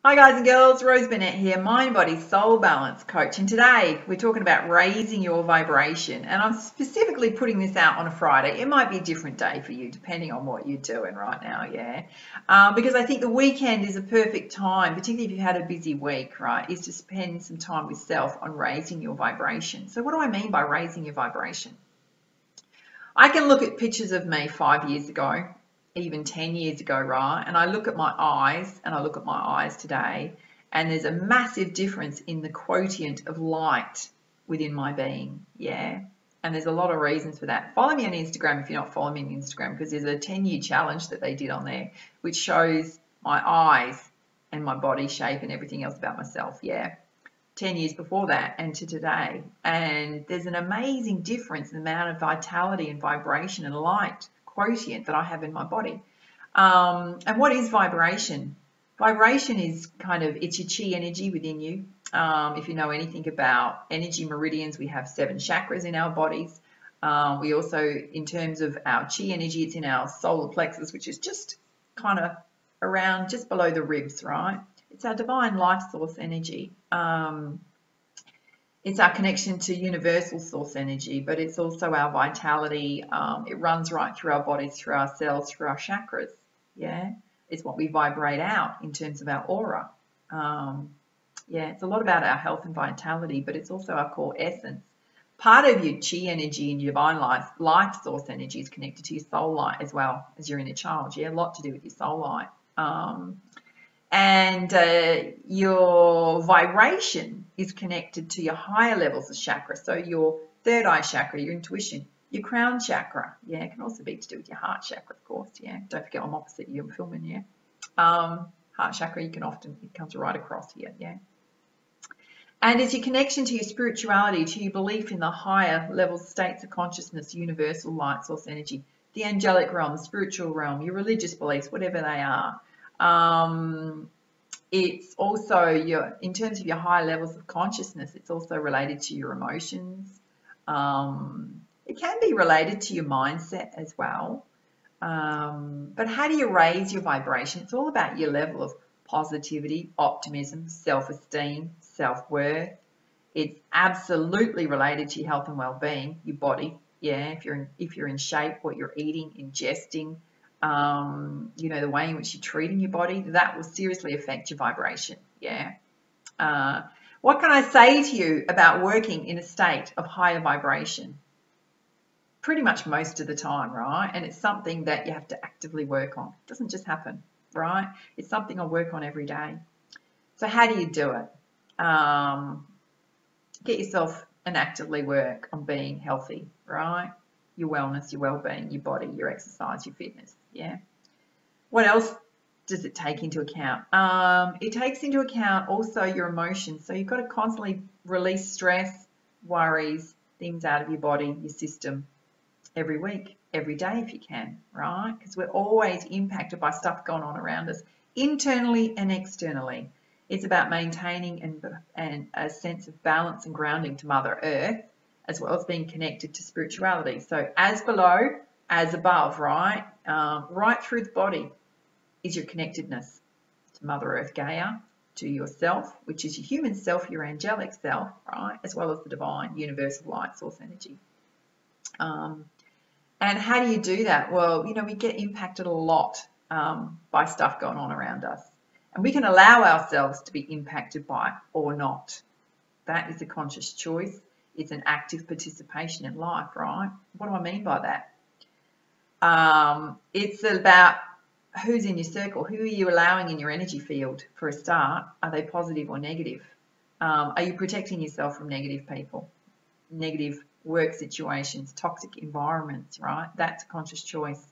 Hi guys and girls, Rose Burnett here, Mind, Body, Soul Balance Coach, and today we're talking about raising your vibration, and I'm specifically putting this out on a Friday. It might be a different day for you depending on what you're doing right now, because I think the weekend is a perfect time, particularly if you've had a busy week, right, is to spend some time with self on raising your vibration. So what do I mean by raising your vibration? I can look at pictures of me 5 years ago, even 10 years ago, right? And I look at my eyes and I look at my eyes today, and there's a massive difference in the quotient of light within my being, And there's a lot of reasons for that. Follow me on Instagram if you're not following me on Instagram, because there's a 10-year challenge that they did on there, which shows my eyes and my body shape and everything else about myself, 10 years before that and to today. And there's an amazing difference in the amount of vitality and vibration and light quotient that I have in my body. And what is vibration? Vibration is it's your chi energy within you. If you know anything about energy meridians, we have 7 chakras in our bodies. We also, in terms of our chi energy, it's in our solar plexus, which is just kind of around just below the ribs, right? It's our divine life source energy. It's our connection to universal source energy, but it's also our vitality. It runs right through our bodies, through our cells, through our chakras. It's what we vibrate out in terms of our aura. It's a lot about our health and vitality, but it's also our core essence. Part of your chi energy and your divine life source energy is connected to your soul light as well as your inner child. A lot to do with your soul light. And your vibration is connected to your higher levels of chakra. So your third eye chakra, your intuition, your crown chakra. It can also be to do with your heart chakra, of course. Don't forget I'm opposite you, I'm filming, Heart chakra, it comes right across here, And it's your connection to your spirituality, to your belief in the higher level states of consciousness, universal light source energy, the angelic realm, the spiritual realm, your religious beliefs, whatever they are. It's also in terms of your higher levels of consciousness, it's also related to your emotions. It can be related to your mindset as well. But how do you raise your vibration? It's all about your level of positivity, optimism, self-esteem, self-worth. It's absolutely related to your health and well-being, your body. If you're in shape, what you're eating, ingesting, the way in which you're treating your body, that will seriously affect your vibration. What can I say to you about working in a state of higher vibration? Pretty much most of the time, right? And it's something that you have to actively work on. It doesn't just happen, right? It's something I work on every day. So how do you do it? Get yourself and actively work on being healthy, right? Your wellness, your well-being, your body, your exercise, your fitness, What else does it take into account? It takes into account also your emotions. So you've got to constantly release stress, worries, things out of your body, your system, every week, every day if you can, right? Because we're always impacted by stuff going on around us, internally and externally. It's about maintaining and a sense of balance and grounding to Mother Earth, as well as being connected to spirituality. So as below, as above, right? Right through the body is your connectedness to Mother Earth, Gaia, to yourself, which is your human self, your angelic self, right? As well as the divine, universal light source energy. And how do you do that? Well, we get impacted a lot by stuff going on around us. And we can allow ourselves to be impacted by it or not. That is a conscious choice. It's an active participation in life, right? What do I mean by that? It's about who's in your circle. Who are you allowing in your energy field for a start? Are they positive or negative? Are you protecting yourself from negative people, negative work situations, toxic environments, right? That's a conscious choice.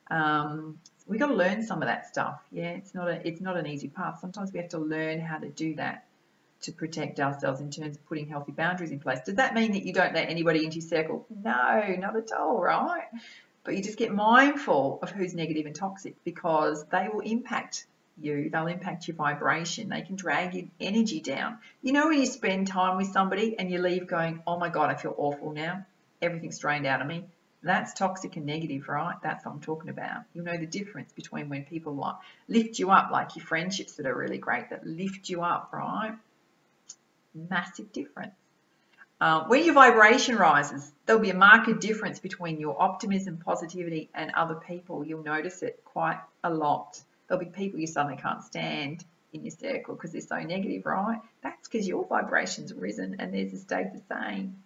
We got to learn some of that stuff. It's not an easy path. Sometimes we have to learn how to do that to protect ourselves in terms of putting healthy boundaries in place. Does that mean that you don't let anybody into your circle? No, not at all, right? But you just get mindful of who's negative and toxic, because they will impact you. They'll impact your vibration. They can drag your energy down. When you spend time with somebody and you leave going, oh my God, I feel awful now. Everything's drained out of me. That's toxic and negative, right? That's what I'm talking about. You'll know the difference between when people like lift you up, like your friendships that are really great, that lift you up, right? Massive difference. When your vibration rises, there'll be a marked difference between your optimism, positivity, and other people. You'll notice it quite a lot. There'll be people you suddenly can't stand in your circle because they're so negative, right? That's because your vibration's risen and theirs has stayed the same.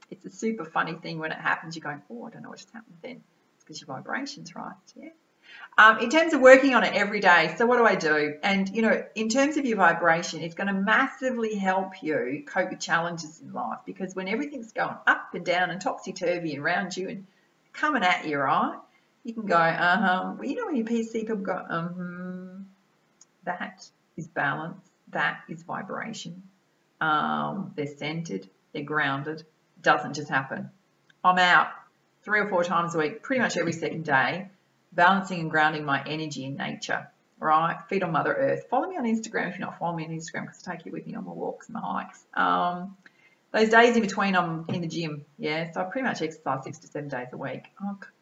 It's a super funny thing when it happens. You're going, oh, I don't know what just happened then. It's because your vibration's right, yeah. In terms of working on it every day, so what do I do? And, you know, in terms of your vibration, it's going to massively help you cope with challenges in life, because when everything's going up and down and topsy-turvy and around you and coming at you, right, you can go, well, you know, when you see people go, that is balance, that is vibration. They're centered, they're grounded. Doesn't just happen. I'm out 3 or 4 times a week, pretty much every second day, balancing and grounding my energy in nature, right? Feet on Mother Earth. Follow me on Instagram if you're not following me on Instagram, because I take you with me on my walks and my hikes. Those days in between, I'm in the gym, yeah? So I pretty much exercise 6 to 7 days a week.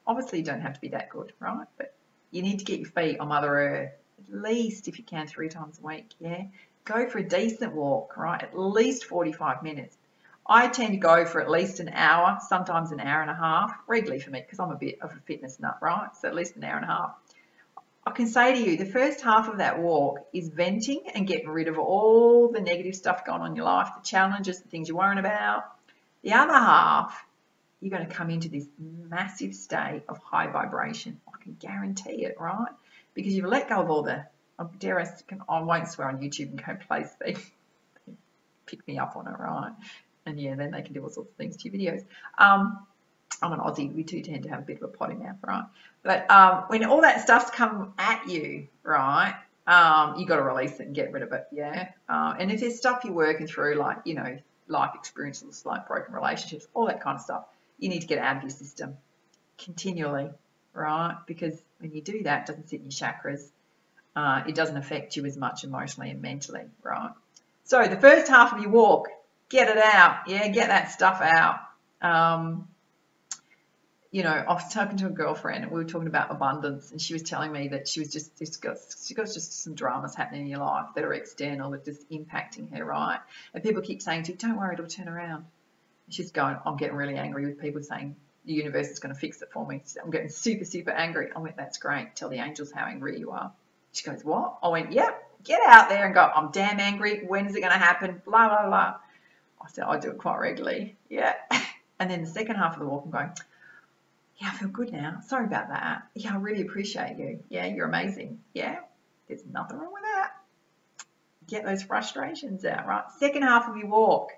Obviously, you don't have to be that good, right? But you need to get your feet on Mother Earth, at least, if you can, 3 times a week, yeah? Go for a decent walk, right? At least 45 minutes. I tend to go for at least an hour, sometimes an hour and a half, regularly for me, because I'm a bit of a fitness nut, right? So at least an hour and a half. I can say to you, the first half of that walk is venting and getting rid of all the negative stuff going on in your life, the challenges, the things you're worrying about. The other half, you're going to come into this massive state of high vibration. I can guarantee it, right? Because you've let go of all the, I won't swear on YouTube and go place things. Pick me up on it, right? And yeah, then they can do all sorts of things to your videos. I'm an Aussie. We do tend to have a bit of a potty mouth, right? But when all that stuff's come at you, right, you got to release it and get rid of it, yeah? And if there's stuff you're working through, like, you know, life experiences, like broken relationships, all that kind of stuff, you need to get it out of your system continually, right? Because when you do that, it doesn't sit in your chakras. It doesn't affect you as much emotionally and mentally, right? So the first half of your walk, get it out, yeah, get that stuff out. You know, I was talking to a girlfriend and we were talking about abundance, and she was telling me that she got some dramas happening in your life that are external, that just impacting her, right? And people keep saying to you, don't worry, it'll turn around. And she's going, I'm getting really angry with people saying the universe is going to fix it for me. I'm getting super, super angry. I went, that's great. Tell the angels how angry you are. She goes, what? I went, yep, get out there and go, I'm damn angry. When is it going to happen? Blah, blah, blah. I said, I do it quite regularly. Yeah. And then the second half of the walk, I'm going, yeah, I feel good now. Sorry about that. Yeah, I really appreciate you. Yeah, you're amazing. Yeah, there's nothing wrong with that. Get those frustrations out, right? Second half of your walk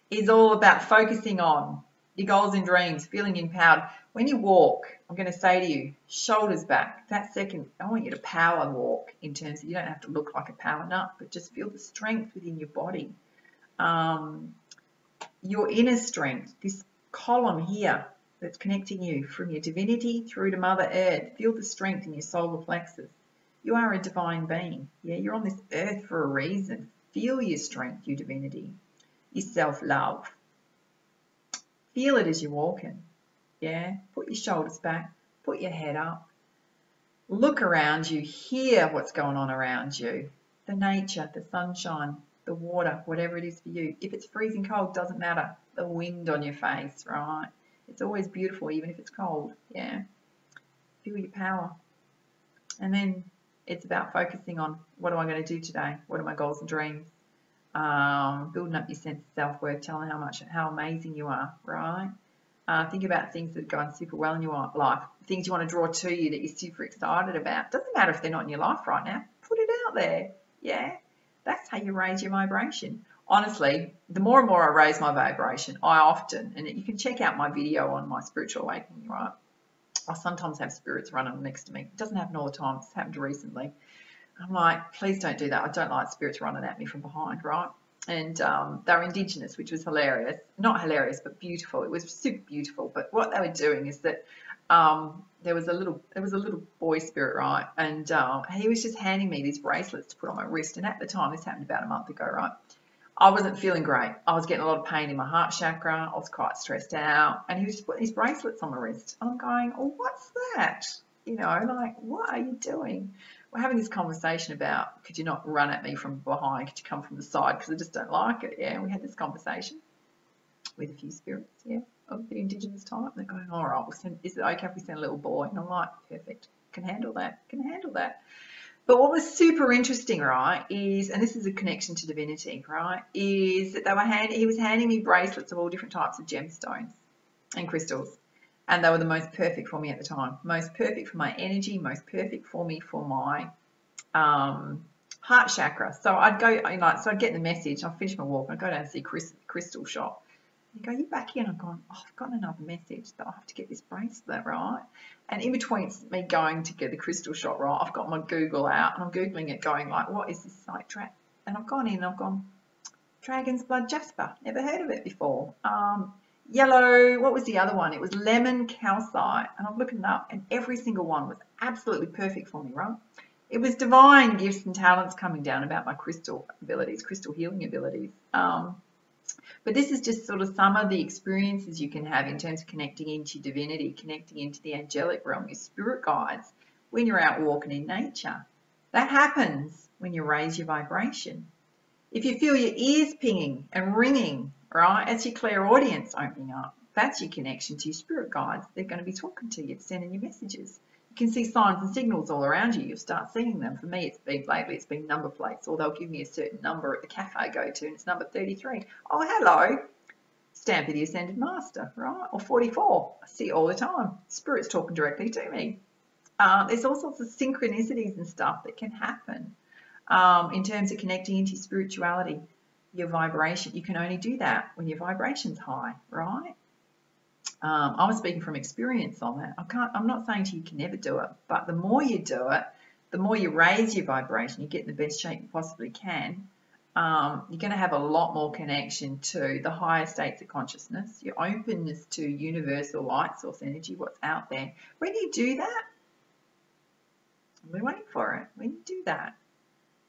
is all about focusing on your goals and dreams, feeling empowered. When you walk, I'm going to say to you, shoulders back. That second, I want you to power walk, in terms of you don't have to look like a power nut, but just feel the strength within your body. Your inner strength, this column here that's connecting you from your divinity through to Mother Earth. Feel the strength in your solar plexus. You are a divine being. Yeah, you're on this earth for a reason. Feel your strength, your divinity, your self-love. Feel it as you're walking. Yeah, put your shoulders back, put your head up. Look around you, hear what's going on around you. The nature, the sunshine, the water, whatever it is for you. If it's freezing cold, doesn't matter. The wind on your face, right? It's always beautiful, even if it's cold, yeah? Feel your power. And then it's about focusing on, what am I going to do today? What are my goals and dreams? Building up your sense of self-worth, telling how amazing you are, right? Think about things that are going super well in your life, things you want to draw to you that you're super excited about. Doesn't matter if they're not in your life right now. Put it out there, yeah? That's how you raise your vibration. Honestly, the more and more I raise my vibration, I often, and you can check out my video on my spiritual awakening, right? I sometimes have spirits running next to me. It doesn't happen all the time. It's happened recently. I'm like, please don't do that. I don't like spirits running at me from behind, right? And they were Indigenous, which was hilarious. Not hilarious, but beautiful. It was super beautiful. But what they were doing is that there was a little boy spirit, right? And he was just handing me these bracelets to put on my wrist. And at the time, this happened about a month ago, right? I wasn't feeling great. I was getting a lot of pain in my heart chakra. I was quite stressed out. And he was just putting these bracelets on my wrist. And I'm going, oh, what's that? You know, like, what are you doing? We're having this conversation about, could you not run at me from behind? Could you come from the side? Because I just don't like it. Yeah, and we had this conversation with a few spirits, yeah, of the Indigenous type. They're going, all right, is it okay if we send a little boy? And I'm like, perfect, can handle that, can handle that. But what was super interesting, right, is, and this is a connection to divinity, right, is that he was handing me bracelets of all different types of gemstones and crystals. And they were the most perfect for me at the time. Most perfect for my energy, most perfect for me for my heart chakra. So I'd go, I'd get the message, I'd finish my walk, I'd go down and see crystal shop. You go, you back in. I'm going, oh, I've got another message that I have to get this bracelet, right? And in between me going to get the crystal shot, right, I've got my Google out and I'm Googling it going like, what is this like? And I've gone in and I've gone, Dragon's Blood Jasper. Never heard of it before. Yellow, what was the other one? It was lemon calcite. And I'm looking it up and every single one was absolutely perfect for me, right? It was divine gifts and talents coming down about my crystal abilities, crystal healing abilities. But this is just sort of some of the experiences you can have in terms of connecting into divinity, connecting into the angelic realm, your spirit guides, when you're out walking in nature. That happens when you raise your vibration. If you feel your ears pinging and ringing, right, that's your clairaudience opening up. That's your connection to your spirit guides. They're going to be talking to you, sending you messages. You can see signs and signals all around you. You'll start seeing them. For me, it's been number plates, or they'll give me a certain number at the cafe I go to, and it's number 33. Oh, hello, stamp of the Ascended Master, right? Or 44. I see it all the time. Spirit's talking directly to me. There's all sorts of synchronicities and stuff that can happen in terms of connecting into spirituality, your vibration. You can only do that when your vibration's high, right? I was speaking from experience on that. I'm not saying to you can never do it, but the more you do it, the more you raise your vibration, you get in the best shape you possibly can, you're going to have a lot more connection to the higher states of consciousness, your openness to universal light source energy, what's out there. When you do that, we're waiting for it. When you do that,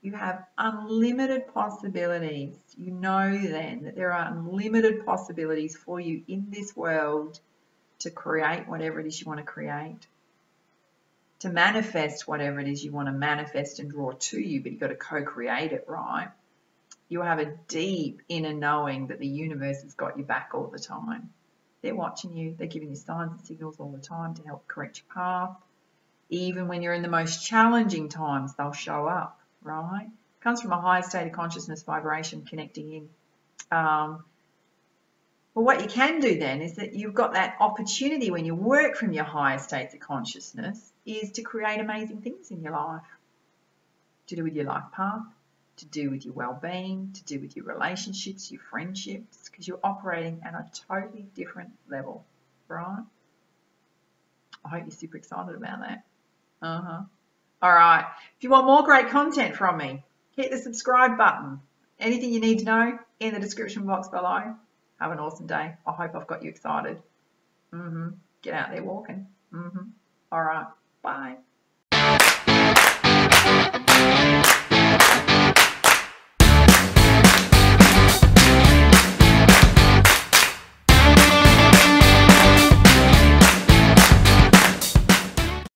you have unlimited possibilities. You know then that there are unlimited possibilities for you in this world to create whatever it is you want to create, to manifest whatever it is you want to manifest and draw to you, but you've got to co-create it, right? You have a deep inner knowing that the universe has got your back all the time. They're watching you. They're giving you signs and signals all the time to help correct your path. Even when you're in the most challenging times, they'll show up, right? It comes from a higher state of consciousness, vibration, connecting in. Well, what you can do then is that you've got that opportunity when you work from your higher states of consciousness is to create amazing things in your life, to do with your life path, to do with your well-being, to do with your relationships, your friendships, because you're operating at a totally different level, right? I hope you're super excited about that. All right. If you want more great content from me, hit the subscribe button. Anything you need to know in the description box below. Have an awesome day. I hope I've got you excited. Get out there walking. All right. Bye.